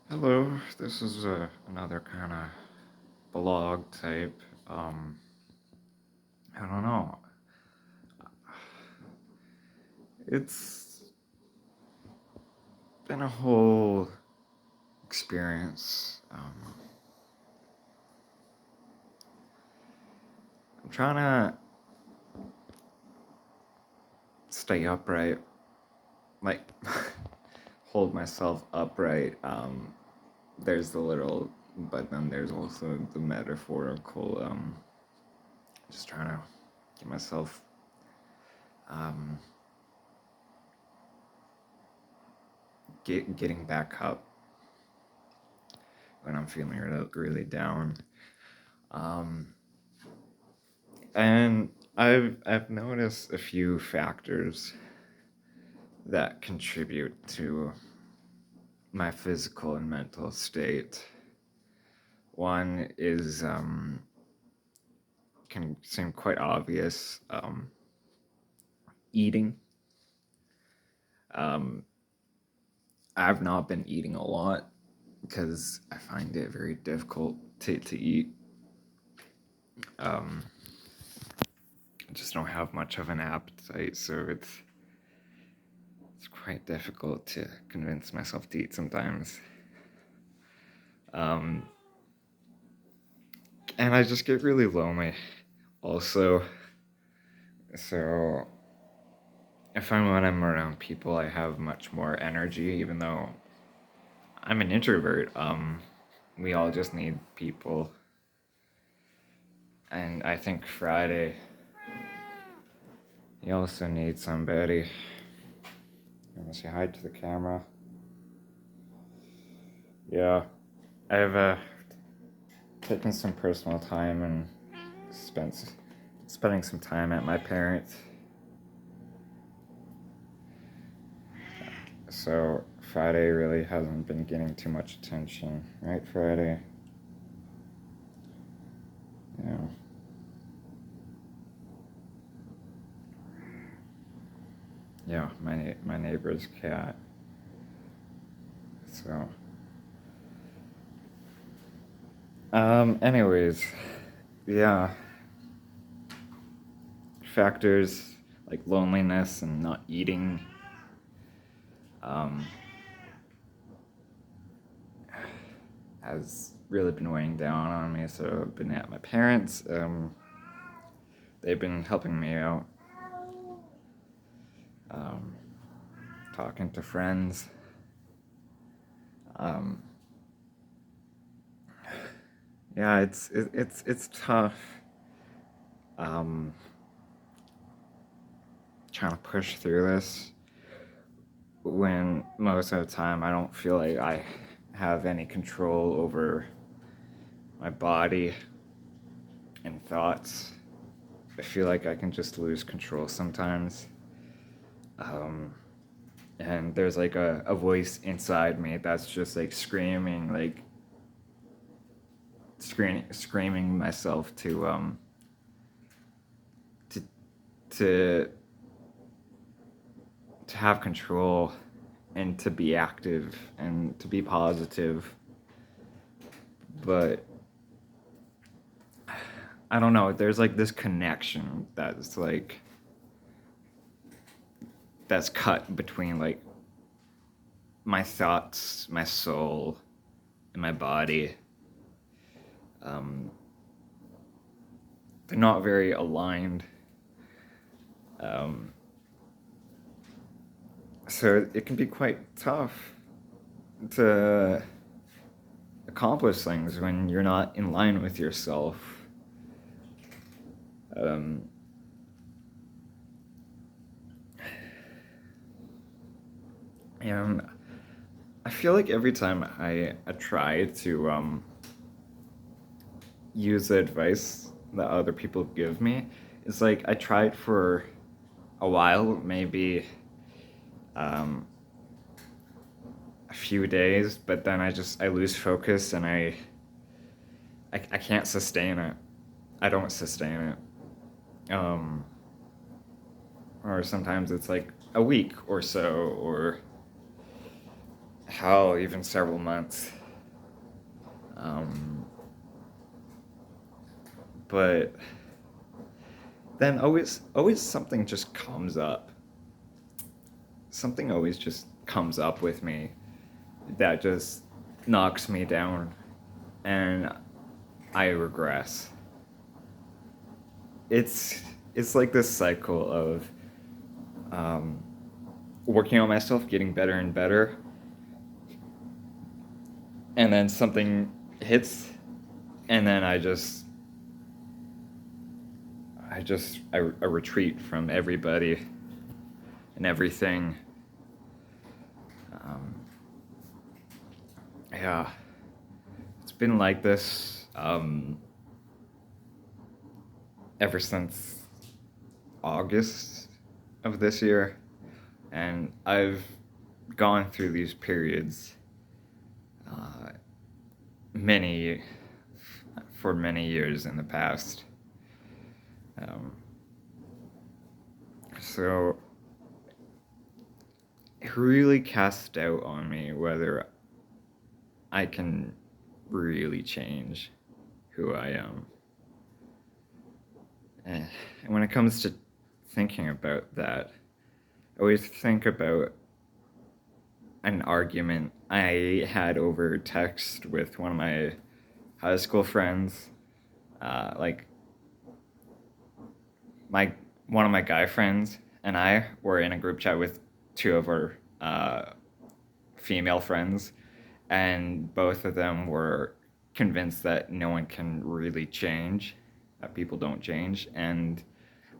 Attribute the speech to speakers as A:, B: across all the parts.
A: Hello, this is another kind of blog type. Um, I don't know. It's been a whole experience. I'm trying to stay upright, like hold myself upright. There's the literal, but then there's also the metaphorical. Just trying to get myself um, getting back up when I'm feeling really down. Um, and I've noticed a few factors that contribute to my physical and mental state. One is can seem quite obvious. Eating. Um, I've not been eating a lot because I find it very difficult to eat. Um, I just don't have much of an appetite, so it's quite difficult to convince myself to eat sometimes. Um, and I just get really lonely also. So I find when I'm around people, I have much more energy, even though I'm an introvert. We all just need people. And I think Friday, you also need somebody. You want to say hi to the camera? Yeah, I've taken some personal time and spending some time at my parents'. So Friday really hasn't been getting too much attention, right? Friday. Yeah. Yeah, my neighbor's cat. So, anyways, yeah, factors like loneliness and not eating, um, has really been weighing down on me. So I've been at my parents'. They've been helping me out, um, talking to friends. Um, yeah, it's tough. Um, Trying to push through this when most of the time I don't feel like I have any control over my body and thoughts. I feel like I can just lose control sometimes. Um, and there's like a voice inside me that's just like screaming, like screaming myself to to to have control and to be active and to be positive. But I don't know. There's like this connection that's cut between like my thoughts, my soul, and my body. Um, they're not very aligned. Um, so it can be quite tough to accomplish things when you're not in line with yourself. Um, and I feel like every time I try to use the advice that other people give me, it's like I tried for a while, maybe um, a few days, but then I lose focus and I can't sustain it. I don't sustain it. Or sometimes it's like a week or so, or hell, even several months. Um, but then always something just comes up. Something always just comes up with me that just knocks me down, and I regress. It's like this cycle of um, working on myself, getting better and better, and then something hits, and then I retreat from everybody and everything. Um, yeah, it's been like this ever since August of this year, and I've gone through these periods uh, many for many years in the past. Um, so it really cast doubt on me whether I can really change who I am. And when it comes to thinking about that, I always think about an argument I had over text with one of my high school friends. Like my one of my guy friends and I were in a group chat with two of our female friends, and both of them were convinced that no one can really change, that people don't change, and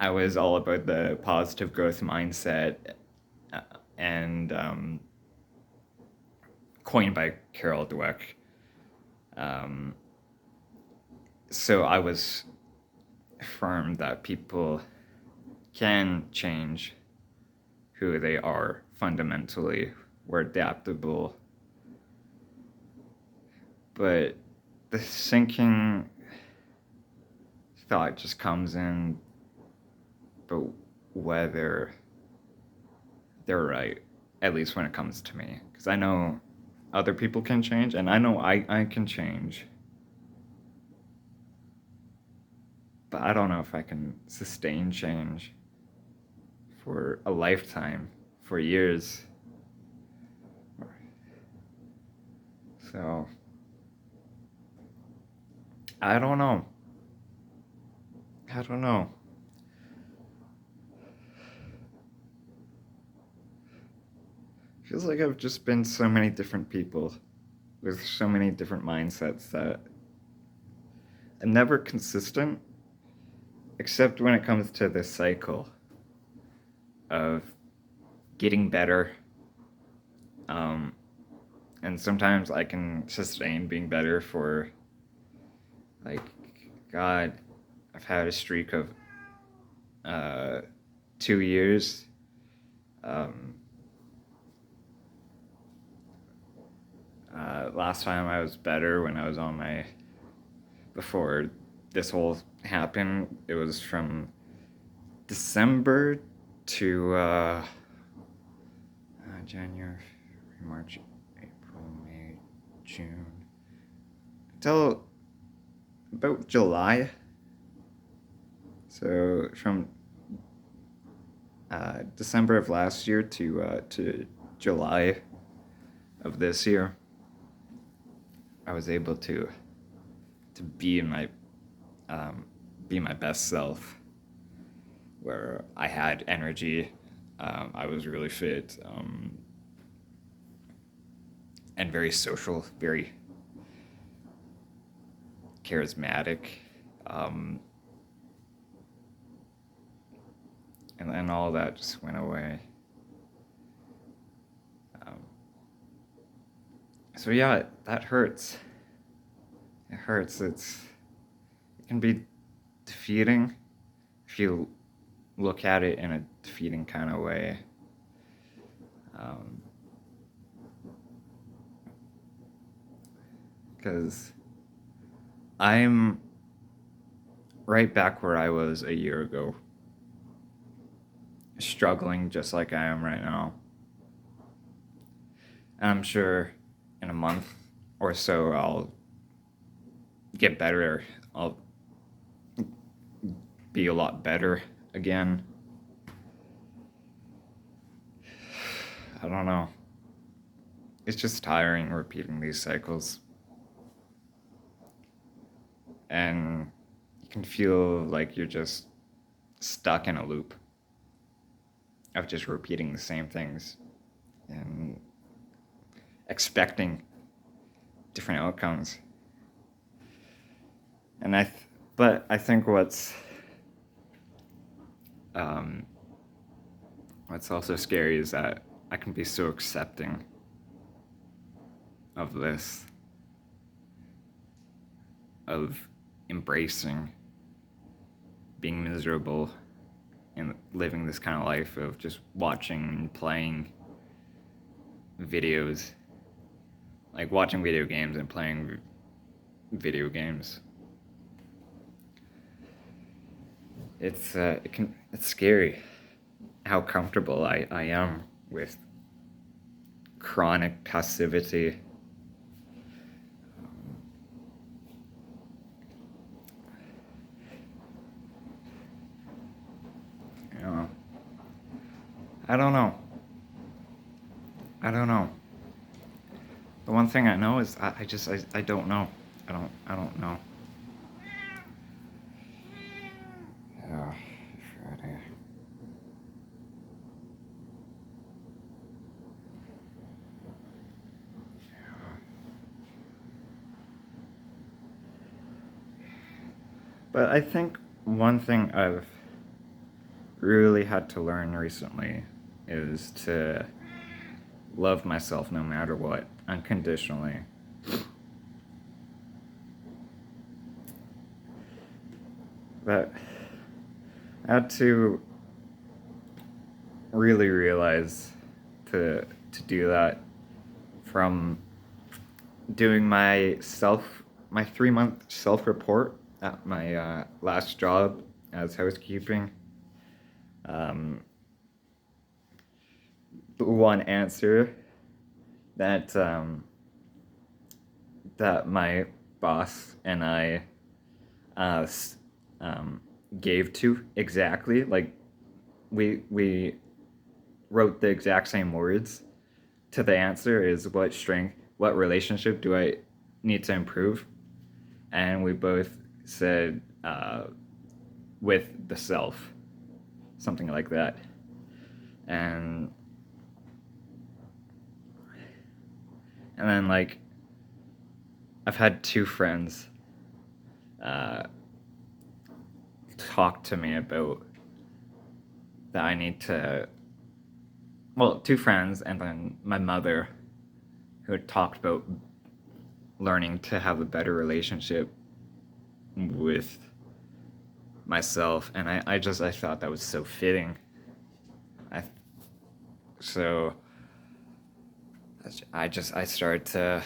A: I was all about the positive growth mindset, uh, and coined by Carol Dweck. Um, so I was firm that people can change who they are fundamentally. We're adaptable. But the sinking thought just comes in, but whether they're right, at least when it comes to me. Because I know other people can change, and I know I can change. But I don't know if I can sustain change for a lifetime, for years. So, I don't know. I don't know. Feels like I've just been so many different people with so many different mindsets that I'm never consistent, except when it comes to this cycle of getting better. Um, and sometimes I can sustain being better for, like, God, I've had a streak of uh, 2 years. Um, last time I was better when I was on my, before this whole happened, it was from December to January, March, April, May, June, until about July. So from December of last year to July of this year, I was able to be my best self, where I had energy, I was really fit, and very social, very charismatic, um, and then all that just went away. Um, so yeah, that hurts. It hurts. It can be defeating if you look at it in a defeating kind of way. Because I'm right back where I was a year ago, struggling just like I am right now. And I'm sure in a month or so I'll get better. I'll be a lot better again. I don't know. It's just tiring repeating these cycles. And you can feel like you're just stuck in a loop of just repeating the same things and expecting different outcomes. And but I think what's also scary is that I can be so accepting of this, of embracing being miserable and living this kind of life of just watching and playing videos, like watching video games and playing video games. It's scary how comfortable I am with chronic passivity. You know, I don't know. The one thing I know is I don't know. I don't know. Yeah, Friday. But I think one thing I've really had to learn recently is to love myself no matter what, unconditionally. But I had to really realize to do that from doing my 3-month self-report at my last job as housekeeping. The one answer that that my boss and I gave to exactly, like we wrote the exact same words to the answer is what relationship do I need to improve? And we both said with the self, something like that. And then, like, I've had 2 friends talk to me about that I need to. Well, 2 friends and then my mother, who had talked about learning to have a better relationship with myself, and I thought that was so fitting. So I started to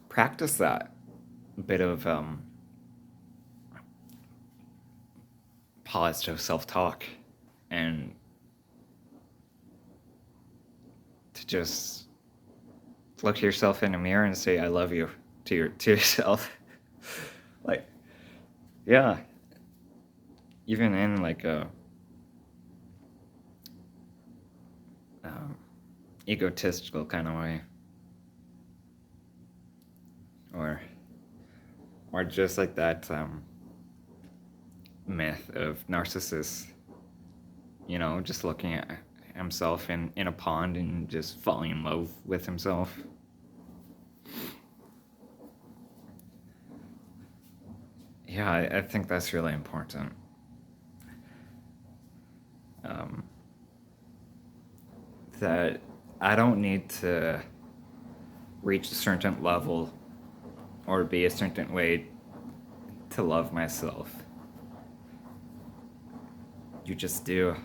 A: practice that bit of positive self-talk, and to just look yourself in the mirror and say I love you to yourself. Like, yeah, even in like a egotistical kind of way, or just like that myth of Narcissus, just looking at himself in a pond and just falling in love with himself. Yeah, I think that's really important. That I don't need to reach a certain level or be a certain way to love myself. You just do.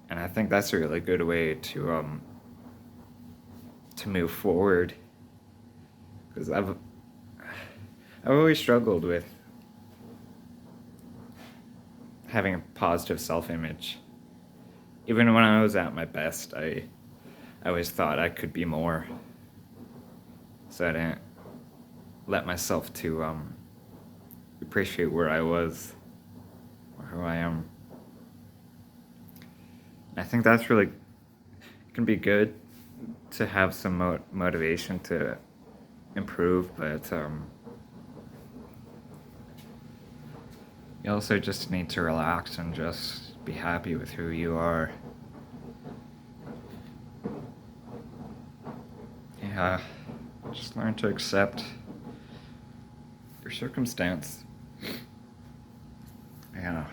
A: And I think that's a really good way to move forward, because I've always struggled with having a positive self-image. Even when I was at my best, I I always thought I could be more, so I didn't let myself to appreciate where I was or who I am. I think that's really can be good to have some motivation to improve, but you also just need to relax and just be happy with who you are. Yeah, just learn to accept your circumstance. Yeah.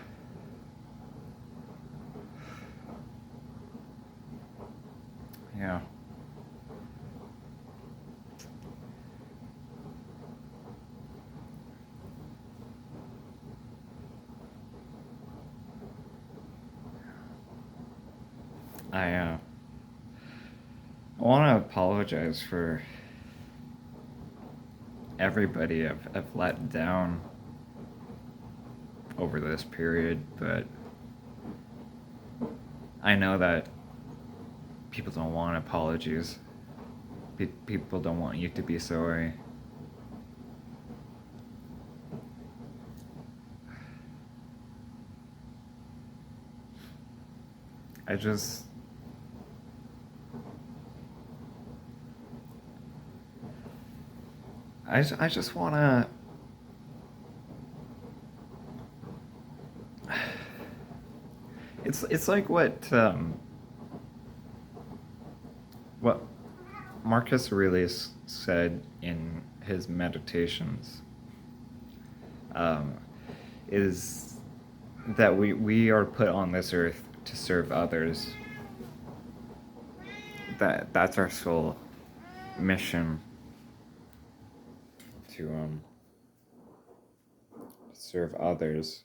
A: Yeah. I want to apologize for everybody I've let down over this period, but I know that people don't want apologies. People don't want you to be sorry. I just I just want to it's like what Marcus Aurelius said in his meditations, um, is that we are put on this earth to serve others. That's our sole mission, to serve others,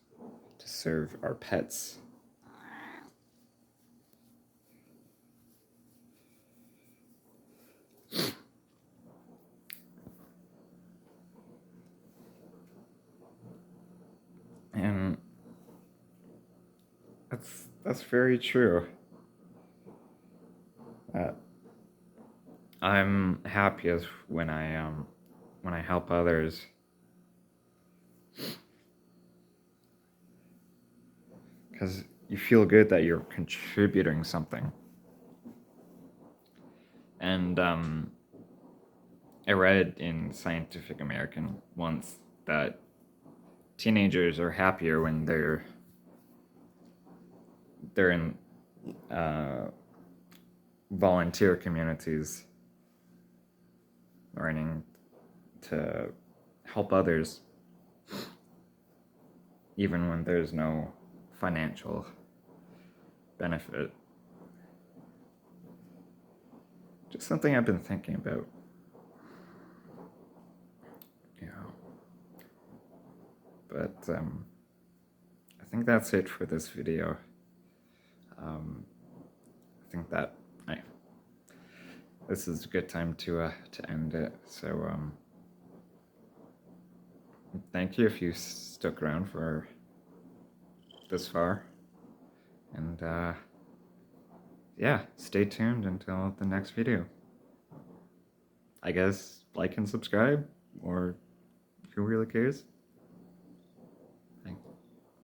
A: to serve our pets. And that's very true. Uh, I'm happiest when I help others. Because you feel good that you're contributing something. And I read in Scientific American once that teenagers are happier when they're in volunteer communities, learning to help others, even when there's no financial benefit. Just something I've been thinking about. Yeah. But I think that's it for this video. I think that this is a good time to end it. So thank you if you stuck around for this far, and yeah, stay tuned until the next video. I guess like and subscribe, or who really cares?